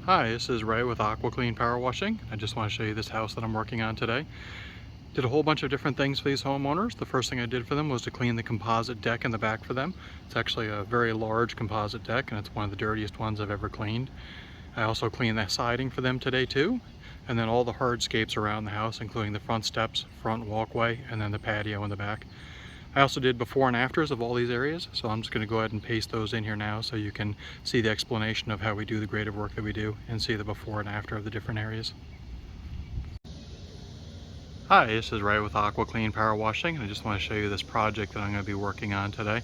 Hi, this is Ray with Aqua Clean Power Washing. I just want to show you this house that I'm working on today. Did a whole bunch of different things for these homeowners. The first thing I did for them was to clean the composite deck in the back for them. It's actually a very large composite deck and it's one of the dirtiest ones I've ever cleaned. I also cleaned the siding for them today too, and then all the hardscapes around the house, including the front steps, front walkway, and then the patio in the back. I also did before and afters of all these areas, so I'm just going to go ahead and paste those in here now so you can see the explanation of how we do the grade of work that we do and see the before and after of the different areas. Hi, this is Ray with Aqua Clean Power Washing. I just want to show you this project that I'm going to be working on today.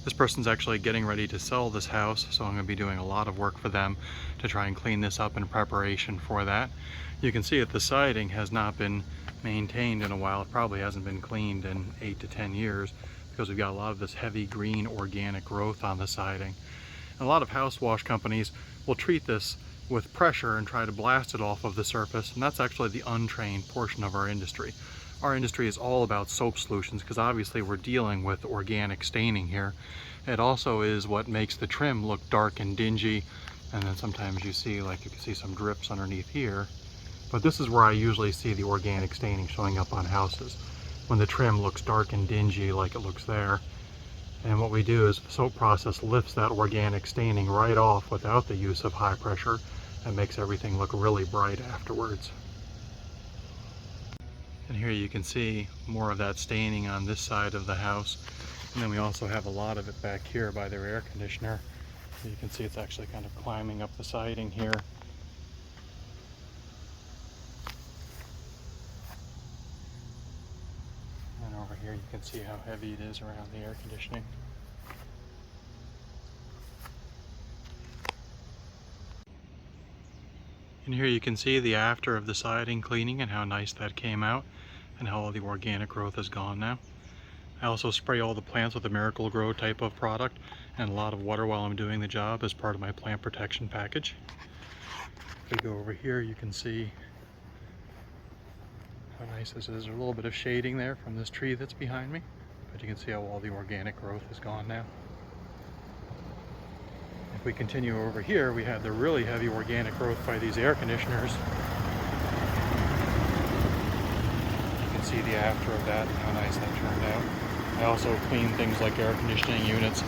This person's actually getting ready to sell this house, so I'm going to be doing a lot of work for them to try and clean this up in preparation for that. You can see that the siding has not been maintained in a while. It probably hasn't been cleaned in 8 to 10 years because we've got a lot of this heavy green organic growth on the siding. And a lot of house wash companies will treat this with pressure and try to blast it off of the surface, and that's actually the untrained portion of our industry. Our industry is all about soap solutions because obviously we're dealing with organic staining here. It also is what makes the trim look dark and dingy, and then sometimes you see, like you can see some drips underneath here. But this is where I usually see the organic staining showing up on houses, when the trim looks dark and dingy like it looks there. And what we do is the soap process lifts that organic staining right off without the use of high pressure and makes everything look really bright afterwards. And here you can see more of that staining on this side of the house. And then we also have a lot of it back here by their air conditioner. You can see it's actually kind of climbing up the siding here. And over here you can see how heavy it is around the air conditioning. And here you can see the after of the siding cleaning and how nice that came out and how all the organic growth is gone now. I also spray all the plants with a Miracle Grow type of product and a lot of water while I'm doing the job as part of my plant protection package. If we go over here, you can see how nice this is. There's a little bit of shading there from this tree that's behind me, but you can see how all the organic growth is gone now. If we continue over here, we have the really heavy organic growth by these air conditioners. You can see the after of that and how nice that turned out. I also clean things like air conditioning units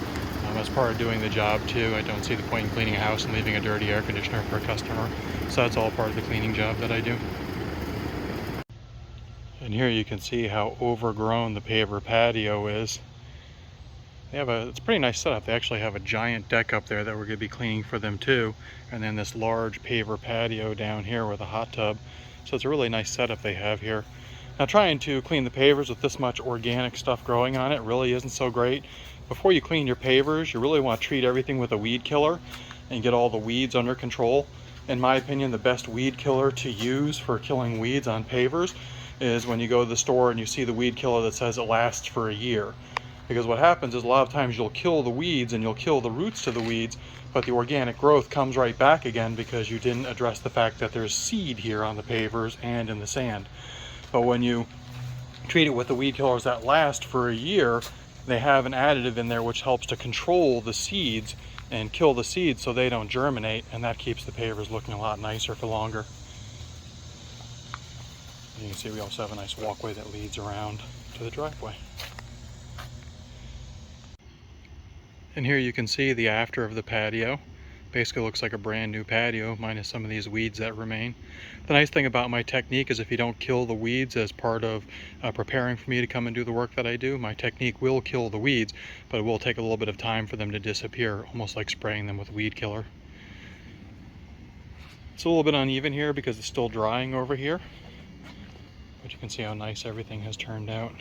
as part of doing the job too. I don't see the point in cleaning a house and leaving a dirty air conditioner for a customer. So that's all part of the cleaning job that I do. And here you can see how overgrown the paver patio is. It's a pretty nice setup. They actually have a giant deck up there that we're going to be cleaning for them too. And then this large paver patio down here with a hot tub. So it's a really nice setup they have here. Now trying to clean the pavers with this much organic stuff growing on it really isn't so great. Before you clean your pavers, you really want to treat everything with a weed killer and get all the weeds under control. In my opinion, the best weed killer to use for killing weeds on pavers is when you go to the store and you see the weed killer that says it lasts for a year. Because what happens is a lot of times you'll kill the weeds and you'll kill the roots to the weeds, but the organic growth comes right back again because you didn't address the fact that there's seed here on the pavers and in the sand. But when you treat it with the weed killers that last for a year, they have an additive in there which helps to control the seeds and kill the seeds so they don't germinate, and that keeps the pavers looking a lot nicer for longer. You can see we also have a nice walkway that leads around to the driveway. And here you can see the after of the patio. Basically looks like a brand new patio minus some of these weeds that remain. The nice thing about my technique is if you don't kill the weeds as part of preparing for me to come and do the work that I do, my technique will kill the weeds, but it will take a little bit of time for them to disappear, almost like spraying them with weed killer. It's a little bit uneven here because it's still drying over here, but you can see how nice everything has turned out.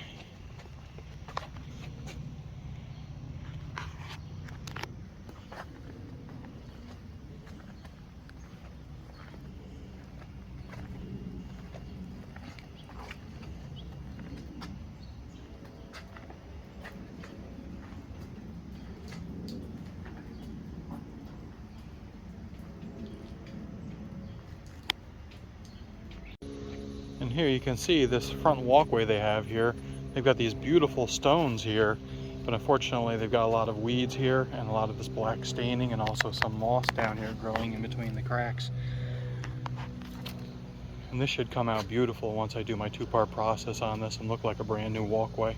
And here you can see this front walkway they have here. They've got these beautiful stones here, But unfortunately they've got a lot of weeds here and a lot of this black staining and also some moss down here growing in between the cracks. And this should come out beautiful once I do my two-part process on this and look like a brand new walkway.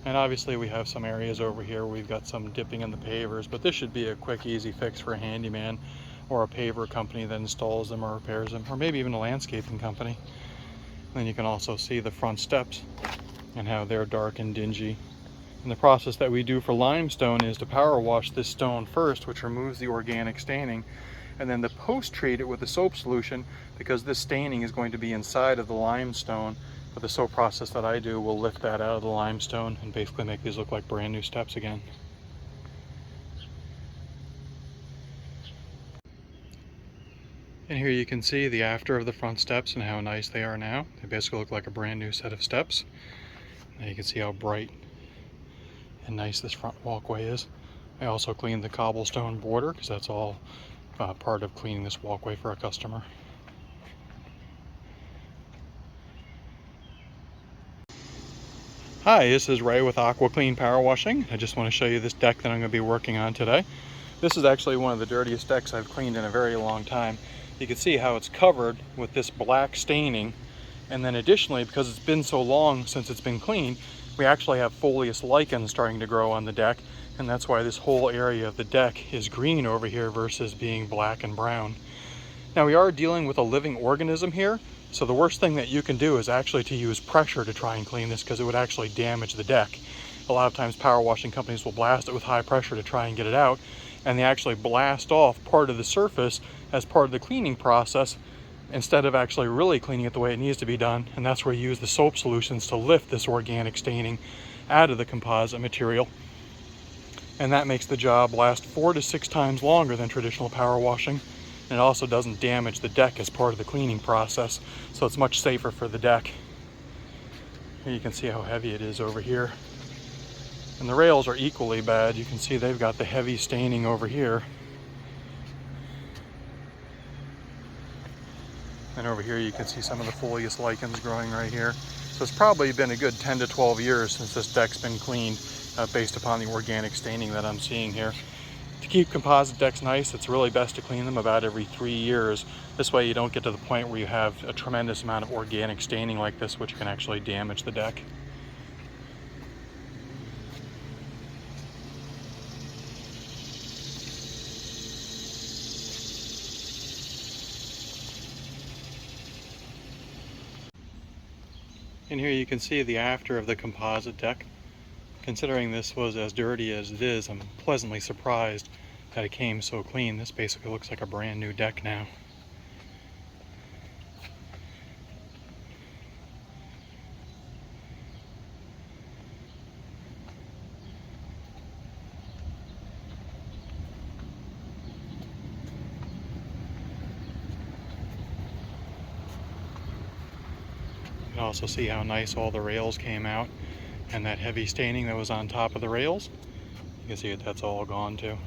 And obviously we have some areas over here where we've got some dipping in the pavers, but this should be a quick, easy fix for a handyman or a paver company that installs them or repairs them, or maybe even a landscaping company. And then you can also see the front steps and how they're dark and dingy. And the process that we do for limestone is to power wash this stone first, which removes the organic staining, and then to post-treat it with the soap solution, because this staining is going to be inside of the limestone. But the soap process that I do will lift that out of the limestone and basically make these look like brand new steps again. And here you can see the after of the front steps and how nice they are now. They basically look like a brand new set of steps. Now you can see how bright and nice this front walkway is. I also cleaned the cobblestone border because that's all part of cleaning this walkway for a customer. Hi, this is Ray with Aqua Clean Power Washing. I just want to show you this deck that I'm going to be working on today. This is actually one of the dirtiest decks I've cleaned in a very long time. You can see how it's covered with this black staining, and then additionally, because it's been so long since it's been cleaned, we actually have folious lichens starting to grow on the deck, and that's why this whole area of the deck is green over here versus being black and brown. Now we are dealing with a living organism here, so the worst thing that you can do is actually to use pressure to try and clean this, because it would actually damage the deck. A lot of times power washing companies will blast it with high pressure to try and get it out, and they actually blast off part of the surface as part of the cleaning process instead of actually really cleaning it the way it needs to be done. And that's where you use the soap solutions to lift this organic staining out of the composite material. And that makes the job last 4 to 6 times longer than traditional power washing. And it also doesn't damage the deck as part of the cleaning process, so it's much safer for the deck. Here you can see how heavy it is over here. And the rails are equally bad. You can see they've got the heavy staining over here. And over here you can see some of the folious lichens growing right here. So it's probably been a good 10 to 12 years since this deck's been cleaned, based upon the organic staining that I'm seeing here. To keep composite decks nice, it's really best to clean them about every 3 years. This way you don't get to the point where you have a tremendous amount of organic staining like this, which can actually damage the deck. And here you can see the after of the composite deck. Considering this was as dirty as it is, I'm pleasantly surprised that it came so clean. This basically looks like a brand new deck now. You can also see how nice all the rails came out, and that heavy staining that was on top of the rails. You can see that's all gone too.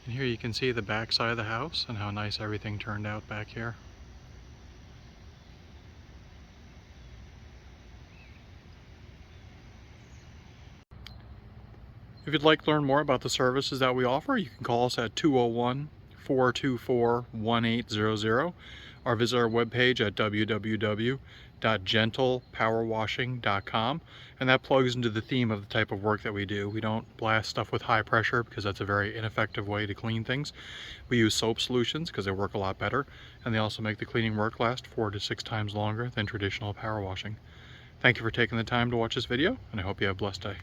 And here you can see the back side of the house and how nice everything turned out back here. If you'd like to learn more about the services that we offer, you can call us at 201-424-1800 or visit our webpage at www.gentlepowerwashing.com, and that plugs into the theme of the type of work that we do. We don't blast stuff with high pressure because that's a very ineffective way to clean things. We use soap solutions because they work a lot better, and they also make the cleaning work last 4 to 6 times longer than traditional power washing. Thank you for taking the time to watch this video, and I hope you have a blessed day.